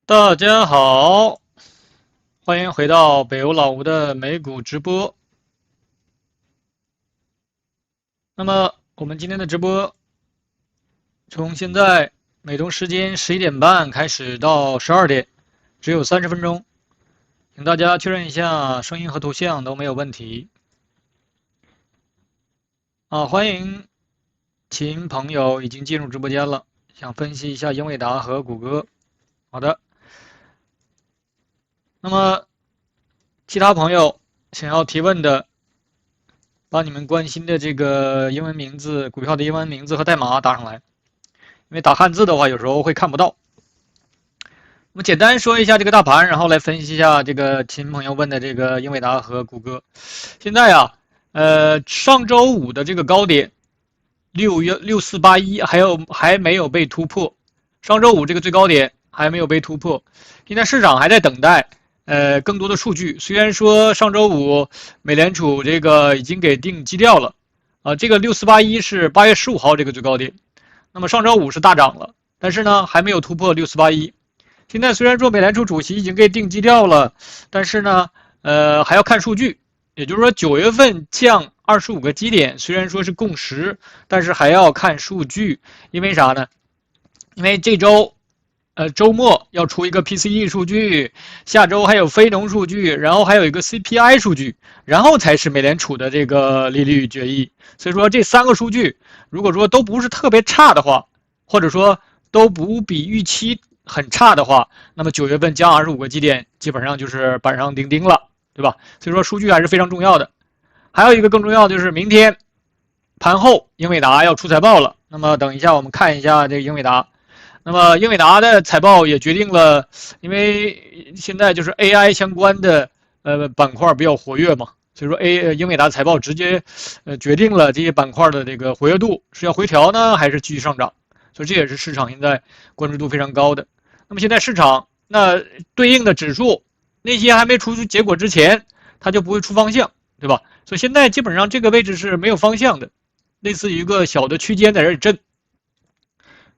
大家好，欢迎回到北欧老吴的美股直播。那么我们今天的直播从现在美东时间11点半开始到12点，只有30分钟，请大家确认一下声音和图像都没有问题。欢迎秦朋友已经进入直播间了，想分析一下英伟达和谷歌。好的，那么其他朋友想要提问的，把你们关心的这个英文名字、股票的英文名字和代码打上来，因为打汉字的话有时候会看不到。我们简单说一下这个大盘，然后来分析一下这个秦朋友问的这个英伟达和谷歌。现在啊，上周五的这个高点6481还没有被突破，上周五这个最高点还没有被突破，现在市场还在等待更多的数据。虽然说上周五美联储这个已经给定基调了，这个6481是8月15号这个最高点，那么上周五是大涨了，但是呢还没有突破6481。现在虽然说美联储主席已经给定基调了，但是呢，还要看数据。也就是说，9月份降25个基点，虽然说是共识，但是还要看数据。因为啥呢？因为这周，周末要出一个 PCE 数据，下周还有非农数据，然后还有一个 CPI 数据，然后才是美联储的这个利率决议。所以说，这3个数据如果说都不是特别差的话，或者说都不比预期很差的话，那么9月份降25个基点，基本上就是板上钉钉了，对吧？所以说数据还是非常重要的。还有一个更重要的就是明天盘后英伟达要出财报了。那么等一下我们看一下这个英伟达。那么英伟达的财报也决定了，因为现在就是 AI 相关的板块比较活跃嘛，所以说英伟达财报直接决定了这些板块的这个活跃度是要回调呢，还是继续上涨。所以这也是市场现在关注度非常高的。那么现在市场那对应的指数那些还没出结果之前，它就不会出方向，对吧？所以现在基本上这个位置是没有方向的，类似于一个小的区间在这里震，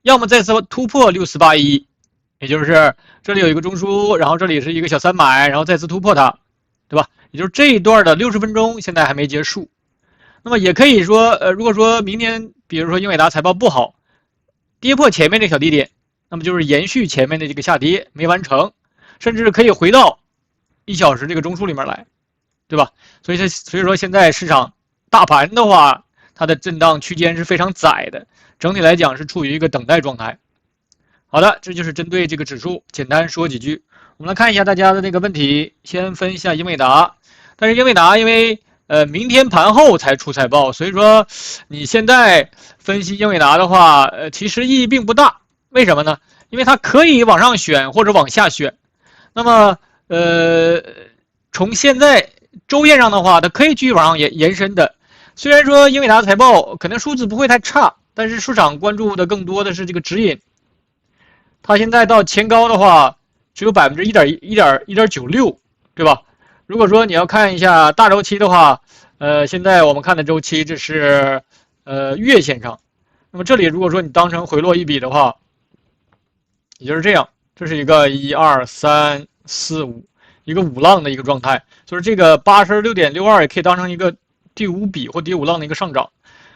要么再次突破6481，也就是这里有一个中枢，然后这里是一个小300，然后再次突破它，对吧？也就是这一段的60分钟现在还没结束。那么也可以说，如果说明天比如说英伟达财报不好，跌破前面这小低点，那么就是延续前面的这个下跌没完成，甚至可以回到1小时这个中枢里面来，对吧？所以说现在市场大盘的话，它的震荡区间是非常窄的，整体来讲是处于一个等待状态。好的，这就是针对这个指数简单说几句。我们来看一下大家的那个问题，先分一下英伟达。但是英伟达因为明天盘后才出财报，所以说你现在分析英伟达的话，其实意义并不大。为什么呢？因为它可以往上选或者往下选。那么从现在周线上的话，它可以继续往上延伸的。虽然说英伟达的财报可能数字不会太差，但是市场关注的更多的是这个指引。它现在到前高的话，只有1.96%，对吧？如果说你要看一下大周期的话，现在我们看的周期这是月线上。那么这里如果说你当成回落一笔的话，也就是这样，这是一个1、2、3、4、5，一个5浪的一个状态。就是这个86.62也可以当成一个第5笔或第5浪的一个上涨。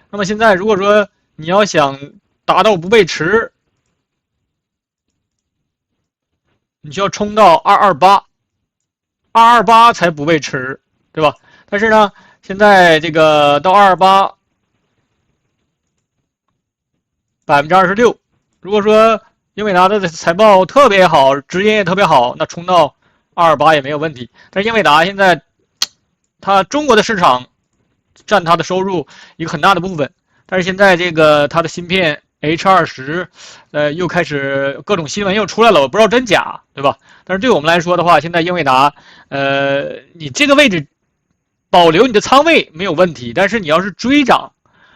那么现在如果说你要想达到不背驰，你需要冲到228才不背驰，对吧？但是呢，现在这个到228%，26%，如果说英伟达的财报特别好，指引也特别好，那冲到228也没有问题。但是英伟达现在，它中国的市场占它的收入一个很大的部分，但是现在这个它的芯片 H20，又开始各种新闻又出来了，我不知道真假，对吧？但是对我们来说的话，现在英伟达，你这个位置保留你的仓位没有问题，但是你要是追涨，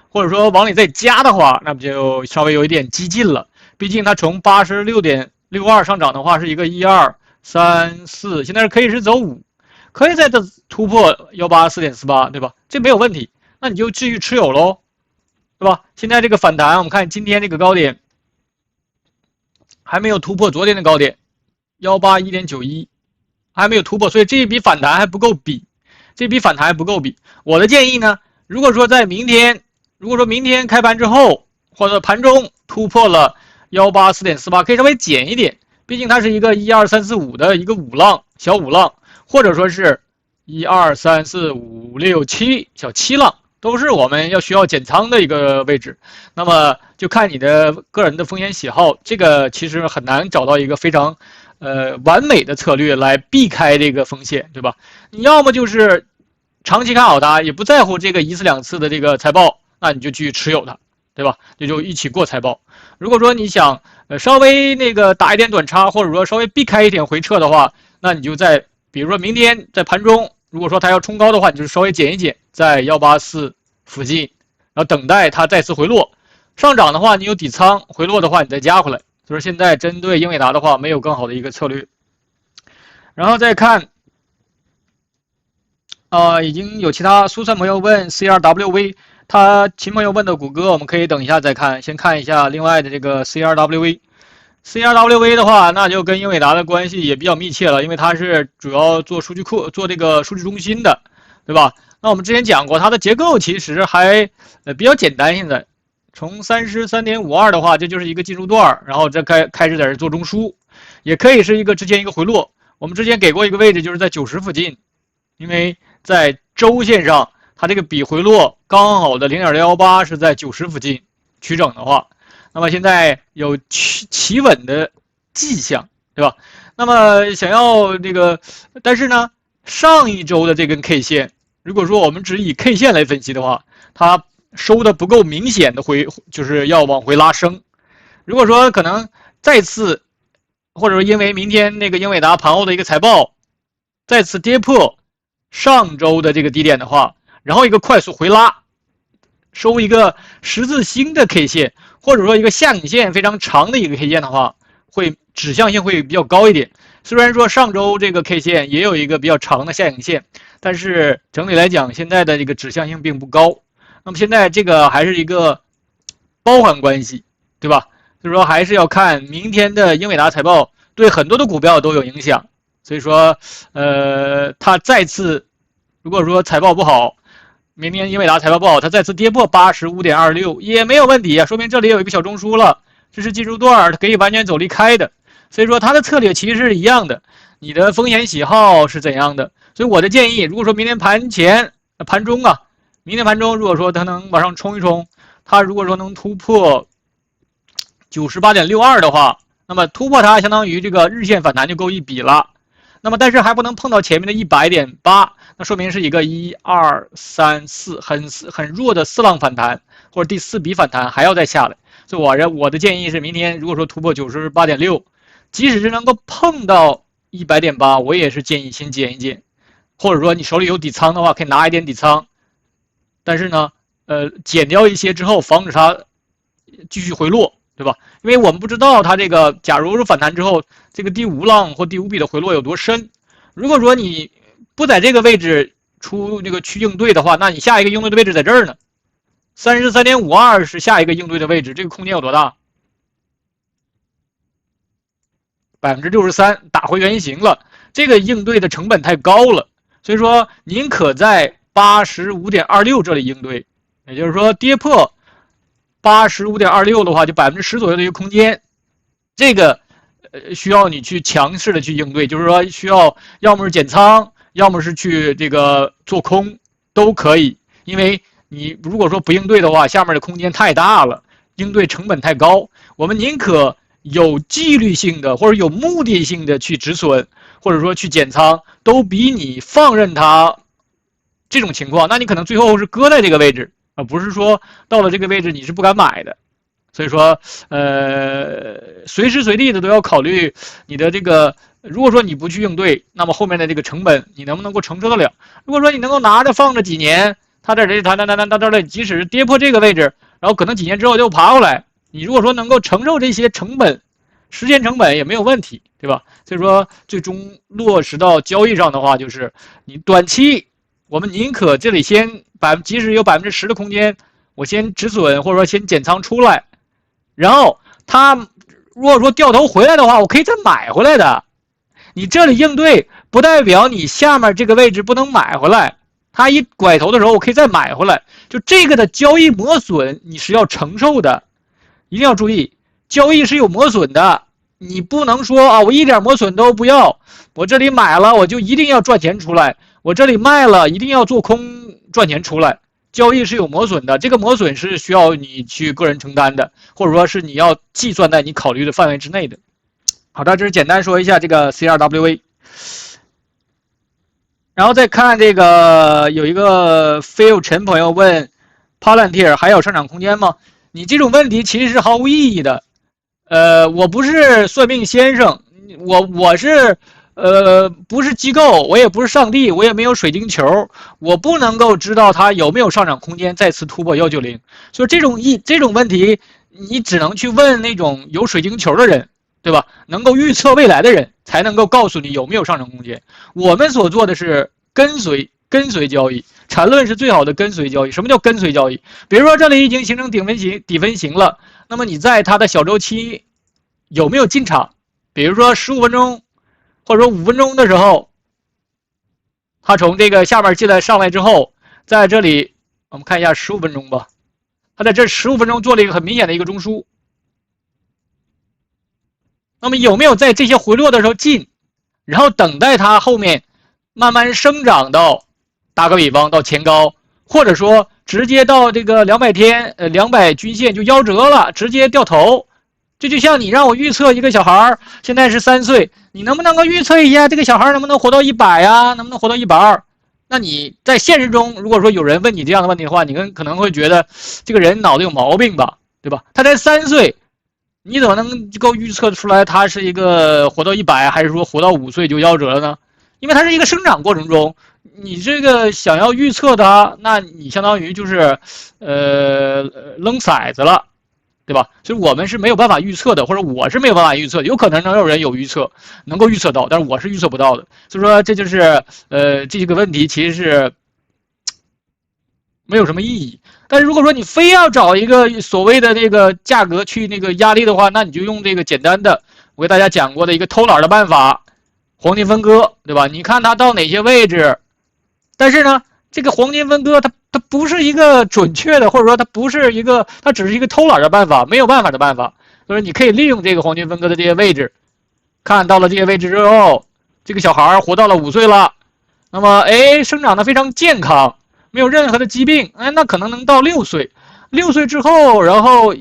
或者说往里再加的话，那不就稍微有一点激进了。毕竟它从86.62上涨的话是一个1、2、3、4，现在是可以是走5，可以再突破184.48，对吧？这没有问题，那你就继续持有喽。对吧？现在这个反弹，我们看今天这个高点还没有突破昨天的高点181.91，还没有突破，所以这一笔反弹还不够比，我的建议呢，如果说明天开盘之后或者盘中突破了184.48，可以稍微减一点，毕竟它是一个12345的一个小五浪，或者说是1234567小七浪，都是我们需要减仓的一个位置。那么就看你的个人的风险喜好，这个其实很难找到一个非常完美的策略来避开这个风险，对吧？你要么就是长期看好它，也不在乎这个一次两次的这个财报，那你就去持有它，对吧？就一起过财报。如果说你想稍微打一点短差，或者说稍微避开一点回撤的话，那你就比如说明天在盘中，如果说它要冲高的话，你就稍微减一减，在184附近，然后等待它再次回落。上涨的话，你有底仓；回落的话，你再加回来。就是现在针对英伟达的话，没有更好的一个策略。然后再看，已经有其他苏算朋友问 CRWV， 秦朋友问的谷歌，我们可以等一下再看，先看一下另外的这个 CRWV。CRWV 的话，那就跟英伟达的关系也比较密切了，因为它是主要做数据库、做这个数据中心的，对吧？那我们之前讲过，它的结构其实还比较简单。现在从33.52的话，这就是一个进入段，然后再开始在这做中枢，也可以是之前一个回落。我们之前给过一个位置，就是在90附近，因为在周线上，它这个比回落刚好的0.18是在90附近取整的话，那么现在有企稳的迹象，对吧？那么想要但是呢，上一周的这根 K 线，如果说我们只以 K 线来分析的话，它收的不够明显的就是要往回拉升。如果说可能再次，或者说因为明天英伟达盘后的一个财报再次跌破上周的这个低点的话，然后一个快速回拉，收一个十字星的 K 线，或者说一个下影线非常长的一个 K 线的话，指向性会比较高一点。虽然说上周这个 K 线也有一个比较长的下影线，但是整体来讲，现在的这个指向性并不高。那么现在这个还是一个包环关系，对吧？所以说还是要看明天的英伟达财报，对很多的股票都有影响。所以说，它再次如果说财报不好，明天英伟达财报不好，它再次跌破85.26也没有问题啊，说明这里有一个小中枢了，这是技术段，它可以完全走离开的。所以说它的策略其实是一样的，你的风险喜好是怎样的？所以我的建议，如果说明天盘中明天盘中如果说它能往上冲一冲，它如果说能突破98.62的话，那么突破它相当于这个日线反弹就够一笔了。那么但是还不能碰到前面的100.8，那说明是一个1、2、3、4很弱的4浪反弹，或者第4笔反弹还要再下来。所以我的建议是，明天如果说突破98.6，即使是能够碰到100.8，我也是建议先减一减，或者说你手里有底仓的话，可以拿一点底仓，但是呢，减掉一些之后，防止它继续回落，对吧？因为我们不知道它假如是反弹之后，这个第5浪或第5笔的回落有多深。如果说你不在这个位置去应对的话，那你下一个应对的位置在这儿呢，33.52是下一个应对的位置，这个空间有多大？63%，打回原形了，这个应对的成本太高了，所以说宁可在85.26这里应对，也就是说跌破85.26的话，就10%左右的一个空间，这个需要你去强势的去应对，就是说需要要么是减仓，要么是去做空都可以，因为你如果说不应对的话，下面的空间太大了，应对成本太高，我们宁可有纪律性的或者有目的性的去止损，或者说去减仓，都比你放任它这种情况，那你可能最后是搁在这个位置，而不是说到了这个位置你是不敢买的。所以说，随时随地的都要考虑你的如果说你不去应对，那么后面的这个成本你能不能够承受得了？如果说你能够拿着放着几年，它在这弹到这里，即使跌破这个位置，然后可能几年之后就爬过来，你如果说能够承受这些成本，时间成本也没有问题，对吧？所以说，最终落实到交易上的话，就是你短期我们宁可这里即使有10%的空间，我先止损或者说先减仓出来。然后它如果说掉头回来的话，我可以再买回来的，你这里应对不代表你下面这个位置不能买回来，它一拐头的时候我可以再买回来，就这个的交易磨损你是要承受的，一定要注意，交易是有磨损的，你不能说啊我一点磨损都不要，我这里买了我就一定要赚钱出来，我这里卖了一定要做空赚钱出来。交易是有磨损的，这个磨损是需要你去个人承担的，或者说是你要计算在你考虑的范围之内的。好的，这是简单说一下这个 CRWA。然后再看这个，有一个 Phil 陈朋友问 Palantir 还有上涨空间吗？你这种问题其实是毫无意义的。我不是算命先生，我是不是机构，我也不是上帝，我也没有水晶球，我不能够知道它有没有上涨空间再次突破190。所以这种问题，你只能去问那种有水晶球的人，对吧？能够预测未来的人才能够告诉你有没有上涨空间。我们所做的是跟随交易，缠论是最好的跟随交易。什么叫跟随交易？比如说这里已经形成底分型了，那么你在它的小周期有没有进场？比如说15分钟。或者说5分钟的时候，它从这个下面进来上来之后，在这里我们看一下15分钟吧，它在这15分钟做了一个很明显的一个中枢。那么有没有在这些回落的时候进，然后等待它后面慢慢生长到，打个比方到前高，或者说直接到这个200天200均线就夭折了，直接掉头。这就像你让我预测一个小孩现在是3岁，你能不能够预测一下这个小孩能不能活到100呀？能不能活到120？那你在现实中，如果说有人问你这样的问题的话，你可能会觉得这个人脑子有毛病吧，对吧？他才3岁，你怎么能够预测出来他是一个活到100，还是说活到5岁就夭折了呢？因为它是一个生长过程中，你这个想要预测它，那你相当于就是扔骰子了。对吧？所以我们是没有办法预测的，或者我是没有办法预测的，有可能能有人有预测，能够预测到，但是我是预测不到的。所以说这就是这个问题其实是没有什么意义。但是如果说你非要找一个所谓的那个价格去那个压力的话，那你就用这个简单的我给大家讲过的一个偷懒的办法，黄金分割，对吧？你看它到哪些位置，但是呢，这个黄金分割它不是一个准确的，或者说它不是一个，它只是一个偷懒的办法，没有办法的办法。所以你可以利用这个黄金分割的这些位置，看到了这些位置之后，这个小孩活到了5岁了，那么生长的非常健康，没有任何的疾病，那可能能到6岁。6岁之后，然后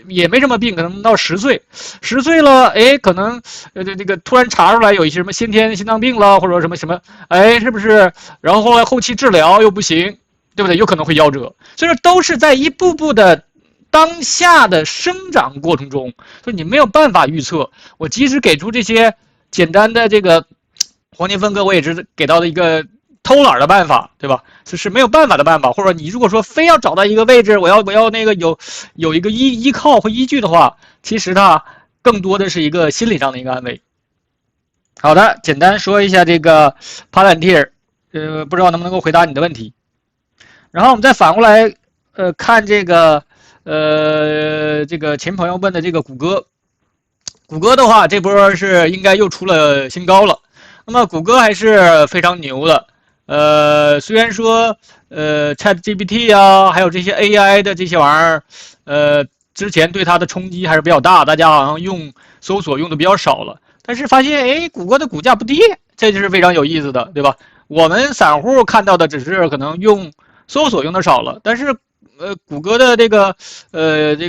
也没什么病，可能到10岁，10岁了，可能这个突然查出来有一些什么先天心脏病了，或者什么，是不是？然后后来后期治疗又不行，对不对？有可能会夭折。所以说都是在一步步的当下的生长过程中，所以你没有办法预测。我即使给出这些简单的这个黄金分割，我也是给到的一个偷懒的办法，对吧？这是没有办法的办法，或者你如果说非要找到一个位置，我要那个有一个依靠和依据的话，其实它更多的是一个心理上的一个安慰。好的，简单说一下这个 Palantir， 不知道能不能够回答你的问题。然后我们再反过来看这个这个前朋友问的这个谷歌。谷歌的话，这波是应该又出了新高了。那么谷歌还是非常牛的。虽然说ChatGPT 啊，还有这些 AI 的这些玩意儿，之前对它的冲击还是比较大，大家好像用搜索用的比较少了。但是发现，谷歌的股价不跌，这就是非常有意思的，对吧？我们散户看到的只是可能用搜索用的少了，但是谷歌的这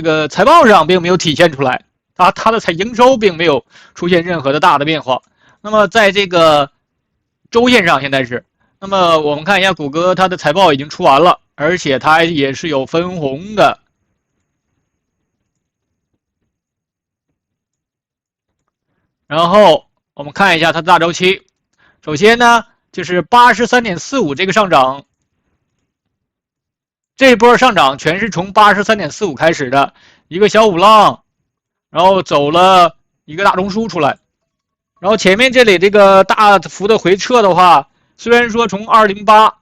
个财报上并没有体现出来，它的营收并没有出现任何的大的变化。那么在这个周线上现在是，那么我们看一下谷歌，它的财报已经出完了，而且它也是有分红的。然后我们看一下它的大周期，首先呢就是83.45这个上涨，这一波上涨全是从83.45开始的一个小五浪，然后走了一个大中枢出来，然后前面这里这个大幅的回撤的话，虽然说从208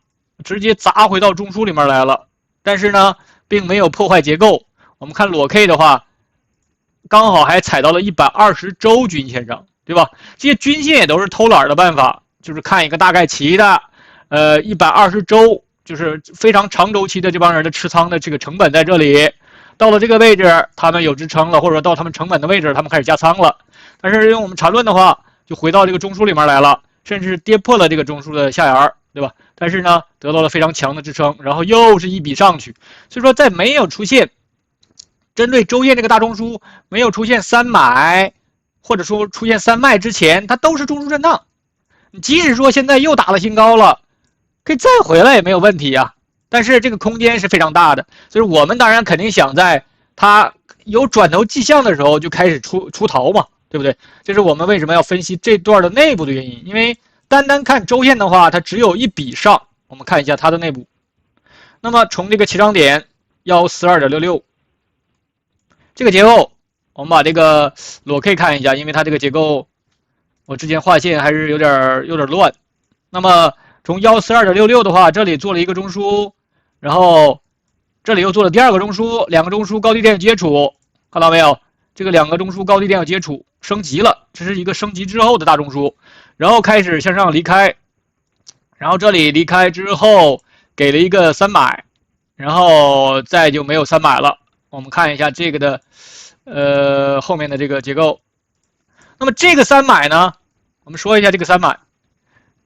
直接砸回到中枢里面来了，但是呢并没有破坏结构。我们看裸 K 的话，刚好还踩到了120周均线上，对吧？这些均线也都是偷懒的办法，就是看一个大概齐的，120周，就是非常长周期的这帮人的持仓的这个成本在这里。到了这个位置，他们有支撑了，或者说到他们成本的位置，他们开始加仓了。但是用我们缠论的话，就回到这个中枢里面来了，甚至跌破了这个中枢的下沿，对吧？但是呢，得到了非常强的支撑，然后又是一笔上去。所以说，在没有出现针对周线这个大中枢没有出现三买，或者说出现三卖之前，它都是中枢震荡。即使说现在又打了新高了，可以再回来也没有问题呀。但是这个空间是非常大的，所以我们当然肯定想在它有转头迹象的时候就开始出逃嘛，对不对？这是我们为什么要分析这段的内部的原因。因为单看周线的话，它只有一笔上。我们看一下它的内部。那么从这个起涨点142.66这个结构，我们把这个裸 K 看一下，因为它这个结构我之前画线还是有点乱。那么从142.66的话，这里做了一个中枢，然后这里又做了第二个中枢，两个中枢高低点有接触，看到没有？这个两个中枢高低点有接触，升级了，这是一个升级之后的大中枢，然后开始向上离开，然后这里离开之后给了一个三买，然后再就没有三买了。我们看一下这个的后面的这个结构。那么这个三买呢，我们说一下这个三买。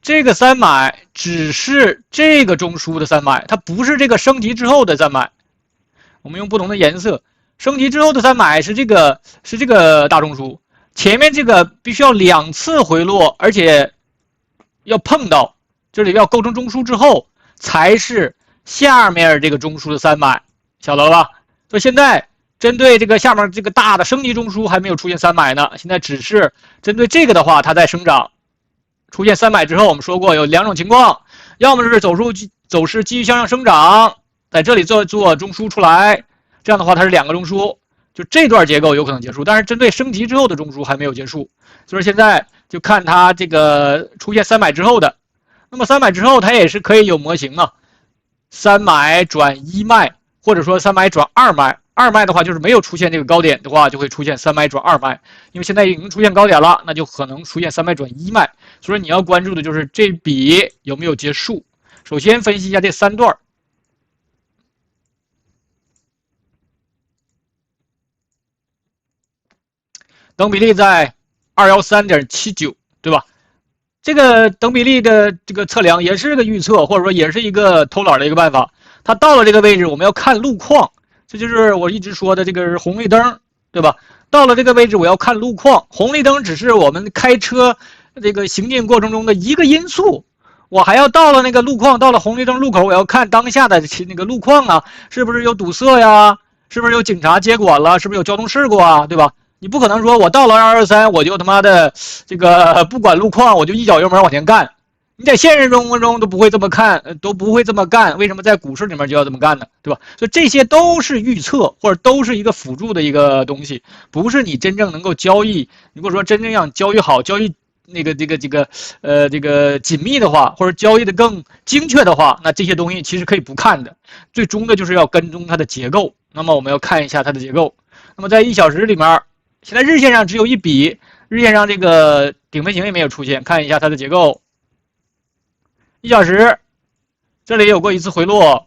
这个三买只是这个中枢的三买，它不是这个升级之后的三买。我们用不同的颜色，升级之后的三买是这个大中枢，前面这个必须要2次回落，而且要碰到这里要构成中枢之后，才是下面这个中枢的三买，晓得了吧？所以现在针对这个下面这个大的升级中枢还没有出现三买呢，现在只是针对这个的话，它在生长。出现三买之后，我们说过有2种情况，要么是走势继续向上生长，在这里做中枢出来，这样的话它是2个中枢，就这段结构有可能结束。但是针对升级之后的中枢还没有结束，所以现在就看它这个出现三买之后的。那么三买之后，它也是可以有模型啊，三买转一卖，或者说三买转二卖。二卖的话就是没有出现这个高点的话，就会出现三买转二卖，因为现在已经出现高点了，那就可能出现三买转一卖。所以你要关注的就是这笔有没有结束。首先分析一下这3段，等比例在213.79，对吧？这个等比例的这个测量也是个预测，或者说也是一个偷懒的一个办法。它到了这个位置，我们要看路况。这就是我一直说的这个红绿灯，对吧？到了这个位置，我要看路况。红绿灯只是我们开车这个行进过程中的一个因素，我还要到了那个路况，到了红绿灯路口，我要看当下的那个路况啊，是不是有堵塞呀？是不是有警察接管了？是不是有交通事故啊？对吧？你不可能说我到了223，我就他妈的这个不管路况，我就一脚油门往前干。你在现实生活中都不会这么看，都不会这么干，为什么在股市里面就要这么干呢？对吧？所以这些都是预测，或者都是一个辅助的一个东西，不是你真正能够交易。如果说真正想交易好，交易这个紧密的话，或者交易的更精确的话，那这些东西其实可以不看的。最终的就是要跟踪它的结构。那么我们要看一下它的结构。那么在1小时里面，现在日线上只有一笔，日线上这个顶分型也没有出现，看一下它的结构。1小时，这里有过一次回落，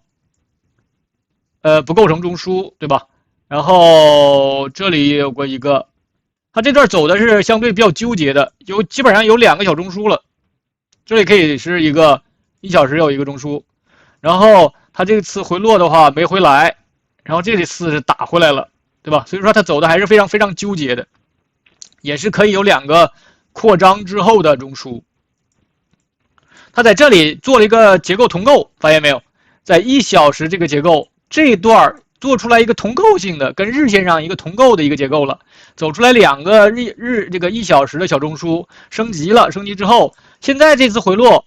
不构成中枢，对吧？然后这里也有过一个，它这段走的是相对比较纠结的，基本上有2个小中枢了。这里可以是一个1小时有一个中枢，然后它这次回落的话没回来，然后这里是打回来了，对吧？所以说它走的还是非常纠结的，也是可以有2个扩张之后的中枢。它在这里做了一个结构同构，发现没有？在1小时这个结构这一段做出来一个同构性的，跟日线上一个同构的一个结构了，走出来2个这个1小时的小中枢，升级了，升级之后，现在这次回落，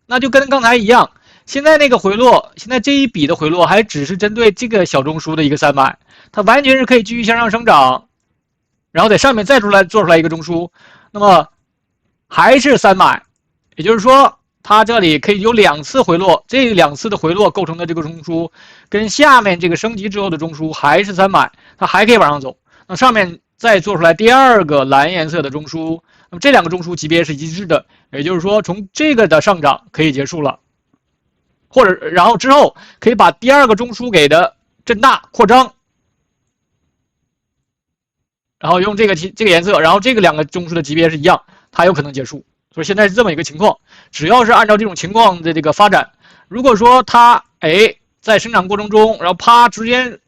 那就跟刚才一样，现在那个回落，现在这一笔的回落还只是针对这个小中枢的一个三买，它完全是可以继续向上生长，然后在上面再做出来一个中枢，那么还是三买，也就是说。它这里可以有2次回落，这2次的回落构成的这个中枢，跟下面这个升级之后的中枢还是三买，它还可以往上走。那上面再做出来第2个蓝颜色的中枢，那么这两个中枢级别是一致的，也就是说从这个的上涨可以结束了，或者然后之后可以把第二个中枢给的震大扩张，然后用这个颜色，然后这个两个中枢的级别是一样，它有可能结束。所以现在是这么一个情况，只要是按照这种情况的这个发展，如果说它在生长过程中，然后啪直接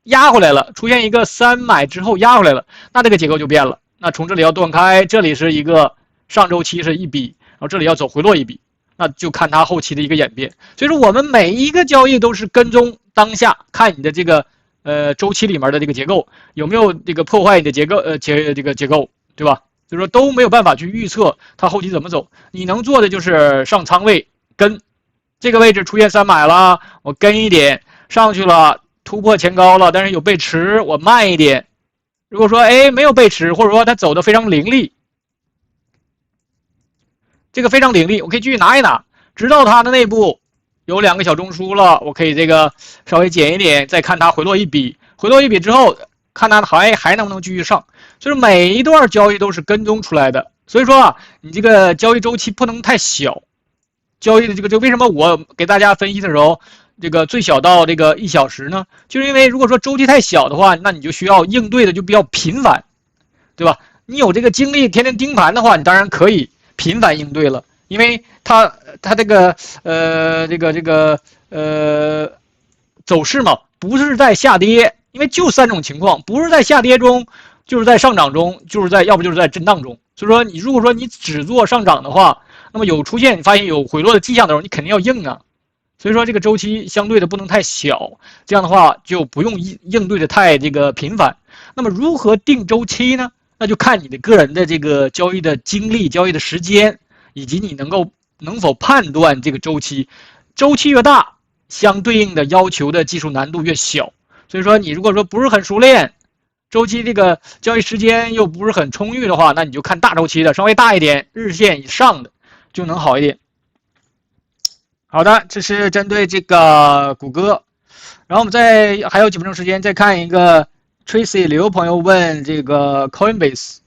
压回来了，出现一个3买之后压回来了，那这个结构就变了。那从这里要断开，这里是一个上周期是一笔，然后这里要走回落一笔，那就看它后期的一个演变。所以说我们每一个交易都是跟踪当下，看你的这个周期里面的这个结构有没有这个破坏你的结构这个结构，对吧？所以说都没有办法去预测它后期怎么走，你能做的就是上仓位跟，这个位置出现3买了，我跟一点上去了，突破前高了，但是有背驰，我慢一点。如果说没有背驰，或者说它走的非常凌厉，这个非常凌厉，我可以继续拿一拿，直到它的内部有2个小中枢了，我可以这个稍微减一点，再看它回落一笔，回落一笔之后，看它还能不能继续上。就是每一段交易都是跟踪出来的，所以说啊，你这个交易周期不能太小。交易的这个为什么我给大家分析的时候，这个最小到这个1小时呢？就是因为如果说周期太小的话，那你就需要应对的就比较频繁，对吧？你有这个精力天天盯盘的话，你当然可以频繁应对了，因为它这个走势嘛，不是在下跌，因为就3种情况，不是在下跌中，就是在上涨中，要不就是在震荡中。所以说你如果说你只做上涨的话，那么有出现你发现有回落的迹象的时候，你肯定要应啊。所以说这个周期相对的不能太小，这样的话就不用应对的太这个频繁。那么如何定周期呢？那就看你的个人的这个交易的精力、交易的时间，以及你能否判断这个周期。周期越大，相对应的要求的技术难度越小。所以说你如果说不是很熟练，周期这个交易时间又不是很充裕的话，那你就看大周期的，稍微大一点，日线以上的就能好一点。好的，这是针对这个谷歌。然后我们还有几分钟时间，再看一个 Tracy 刘朋友问这个 Coinbase。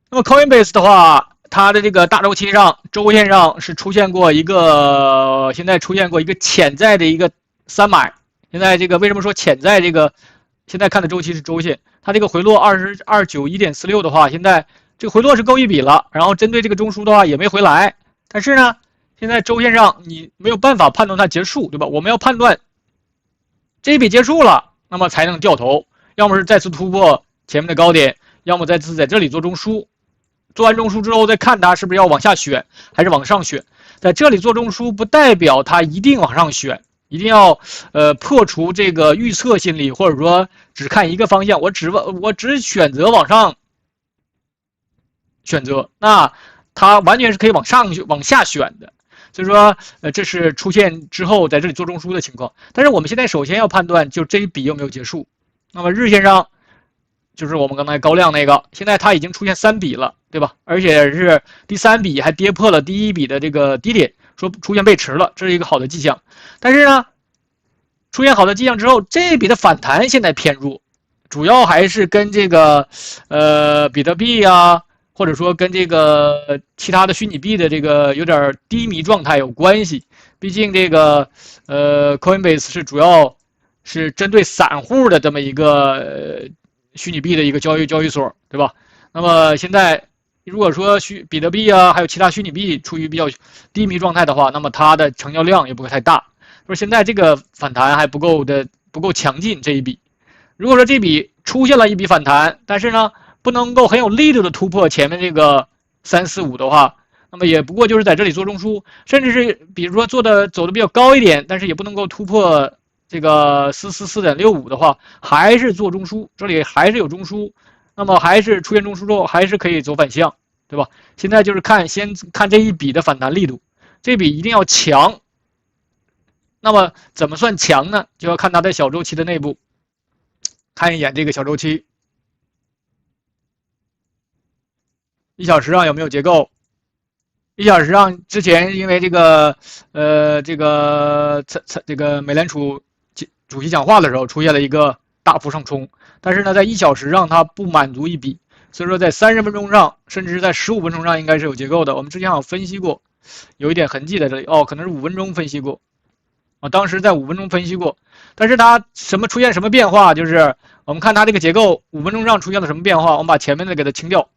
那么 Coinbase 的话，它的这个大周期上、周线上是现在出现过一个潜在的一个3买。现在这个为什么说潜在这个？现在看的周期是周线，它这个回落291.46的话，现在这个回落是够一笔了，然后针对这个中枢的话也没回来，但是呢，现在周线上你没有办法判断它结束，对吧？我们要判断这一笔结束了，那么才能掉头，要么是再次突破前面的高点，要么再次在这里做中枢，做完中枢之后再看它是不是要往下选还是往上选，在这里做中枢不代表它一定往上选。一定要破除这个预测心理，或者说只看一个方向，我只选择往上选择，那它完全是可以往下选的。所以说这是出现之后在这里做中枢的情况。但是我们现在首先要判断就这一笔有没有结束。那么日线上就是我们刚才高量那个，现在它已经出现3笔了，对吧？而且是第3笔还跌破了第1笔的这个低点，说出现背驰了，这是一个好的迹象。但是呢，出现好的迹象之后，这一笔的反弹现在偏弱，主要还是跟这个比特币啊，或者说跟这个其他的虚拟币的这个有点低迷状态有关系。毕竟这个Coinbase 是主要是针对散户的这么一个虚拟币的一个交易所，对吧？那么现在如果说比特币啊，还有其他虚拟币处于比较低迷状态的话，那么它的成交量也不会太大。说现在这个反弹还不够强劲，这一笔。如果说这笔出现了一笔反弹，但是呢不能够很有力度的突破前面这个345的话，那么也不过就是在这里做中枢，甚至是比如说走的比较高一点，但是也不能够突破这个444.65的话，还是做中枢，这里还是有中枢，那么还是出现中枢之后还是可以走反向，对吧？现在就是先看这一笔的反弹力度，这笔一定要强。那么怎么算强呢？就要看它的小周期的内部，看一眼这个小周期，1小时上有没有结构？1小时上之前因为这个美联储主席讲话的时候出现了一个大幅上冲，但是呢在1小时上它不满足一笔，所以说在30分钟上，甚至是在15分钟上应该是有结构的。我们之前好像分析过，有一点痕迹在这里哦，可能是5分钟分析过啊，当时在5分钟分析过，但是它出现什么变化，就是我们看它这个结构5分钟上出现了什么变化，我们把前面的给它清掉，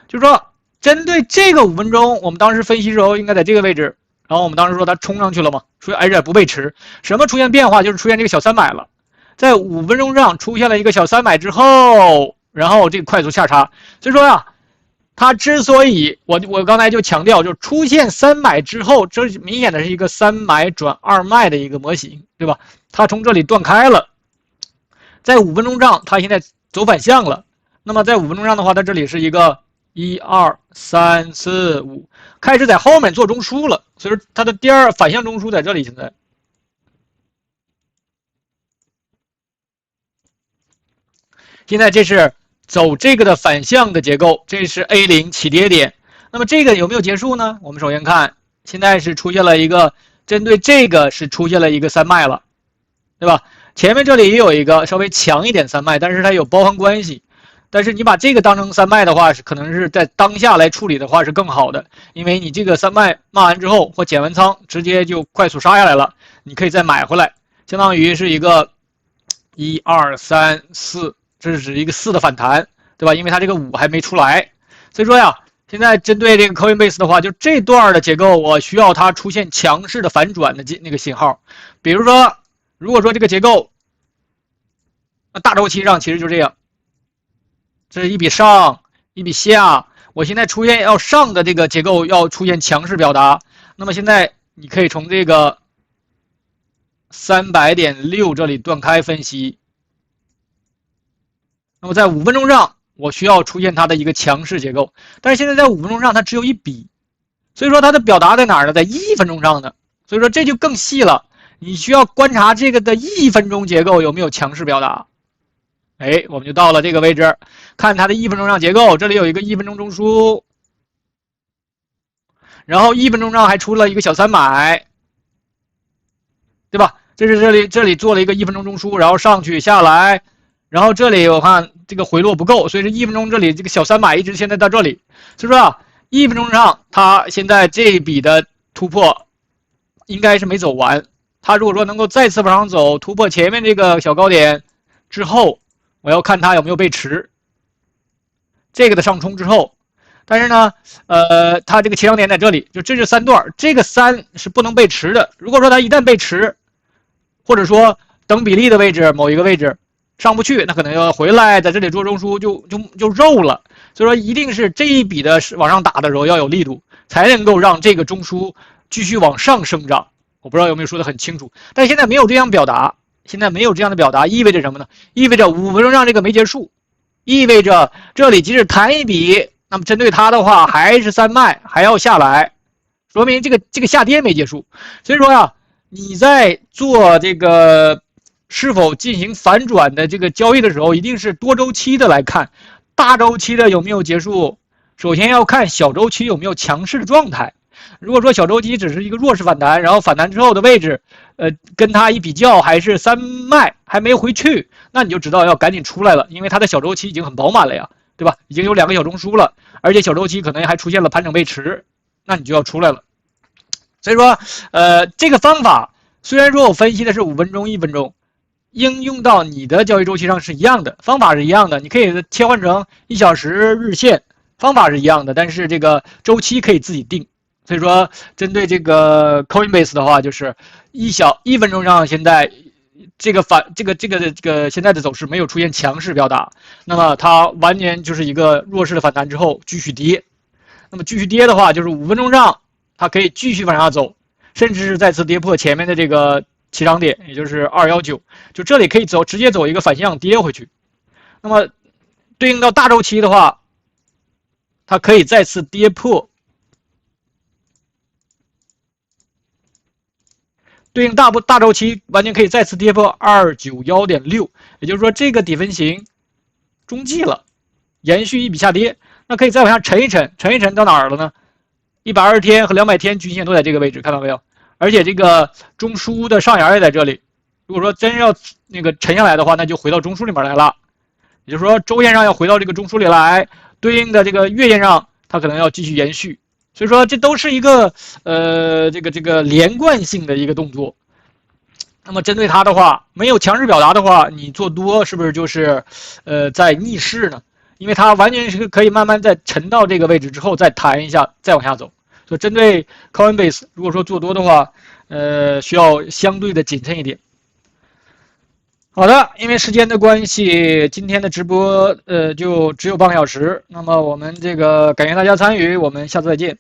就是说针对这个5分钟，我们当时分析的时候应该在这个位置，然后我们当时说它冲上去了嘛，说而且不被持，什么出现变化，就是出现这个小300了，在5分钟上出现了一个小300之后，然后这个快速下杀，所以说呀，它之所以我刚才就强调，就出现300之后，这明显的是一个3买转2卖的一个模型，对吧？它从这里断开了，在5分钟上它现在走反向了，那么在5分钟上的话，它这里是一个1、2、3、4、5，开始在后面做中枢了，所以说它的第二反向中枢在这里现在。现在这是走这个的反向的结构，这是 A0 起跌点。那么这个有没有结束呢？我们首先看，现在是出现了一个针对这个是出现了一个3卖了，对吧？前面这里也有一个稍微强一点3卖，但是它有包含关系。但是你把这个当成3卖的话，可能是在当下来处理的话是更好的，因为你这个3卖骂完之后或减完仓，直接就快速杀下来了，你可以再买回来，相当于是一个1、2、3、4。这是一个4的反弹，对吧？因为它这个5还没出来，所以说呀，现在针对这个 Coinbase 的话，就这段的结构，我需要它出现强势的反转的那个信号。比如说，如果说这个结构，大周期上其实就这样，这是一笔上，一笔下，我现在出现要上的这个结构要出现强势表达，那么现在你可以从这个300.6这里断开分析。那么在5分钟上，我需要出现它的一个强势结构，但是现在在5分钟上它只有一笔，所以说它的表达在哪儿呢？在1分钟上呢，所以说这就更细了，你需要观察这个的1分钟结构有没有强势表达。哎，我们就到了这个位置，看它的1分钟上结构，这里有一个1分钟中枢，然后1分钟上还出了一个小3买，对吧？这是这里做了一个1分钟中枢，然后上去下来。然后这里我看这个回落不够，所以是1分钟这里这个小3买一直现在到这里，所以说啊，1分钟上它现在这一笔的突破应该是没走完，它如果说能够再次往上走，突破前面这个小高点之后，我要看它有没有被持，这个的上冲之后，但是呢，它这个起涨点在这里，就这是3段，这个3是不能被持的，如果说它一旦被持，或者说等比例的位置某一个位置。上不去，那可能要回来，在这里做中枢就肉了。所以说，一定是这一笔的往上打的时候要有力度，才能够让这个中枢继续往上生长。我不知道有没有说得很清楚，但现在没有这样表达，现在没有这样的表达，意味着什么呢？意味着5分钟上这个没结束，意味着这里即使弹一笔，那么针对它的话还是3卖，还要下来，说明这个下跌没结束。所以说呀，你在做这个。是否进行反转的这个交易的时候，一定是多周期的来看，大周期的有没有结束？首先要看小周期有没有强势的状态。如果说小周期只是一个弱势反弹，然后反弹之后的位置，跟它一比较还是3卖还没回去，那你就知道要赶紧出来了，因为它的小周期已经很饱满了呀，对吧？已经有2个小中枢了，而且小周期可能还出现了盘整背驰，那你就要出来了。所以说，这个方法虽然说我分析的是5分钟、1分钟。应用到你的交易周期上是一样的，方法是一样的，你可以切换成1小时日线，方法是一样的，但是这个周期可以自己定。所以说，针对这个 Coinbase 的话，就是1分钟上现在这个现在的走势没有出现强势表达，那么它完全就是一个弱势的反弹之后继续跌。那么继续跌的话，就是5分钟上它可以继续往下走，甚至是再次跌破前面的这个。起涨点也就是219，就这里可以直接走一个反向跌回去。那么对应到大周期的话，它可以再次跌破。对应大周期完全可以再次跌破291.6，也就是说这个底分型中继了，延续一笔下跌，那可以再往下沉一沉，沉一沉到哪儿了呢？120天和200天均线都在这个位置，看到没有？而且这个中枢的上沿也在这里，如果说真要那个沉下来的话，那就回到中枢里面来了。也就是说，周线上要回到这个中枢里来，对应的这个月线上它可能要继续延续。所以说这都是一个这个连贯性的一个动作。那么针对它的话，没有强势表达的话，你做多是不是就是在逆势呢？因为它完全是可以慢慢再沉到这个位置之后再弹一下，再往下走。所以针对 Coinbase， 如果说做多的话，需要相对的谨慎一点。好的，因为时间的关系，今天的直播就只有半个小时。那么我们这个感谢大家参与，我们下次再见。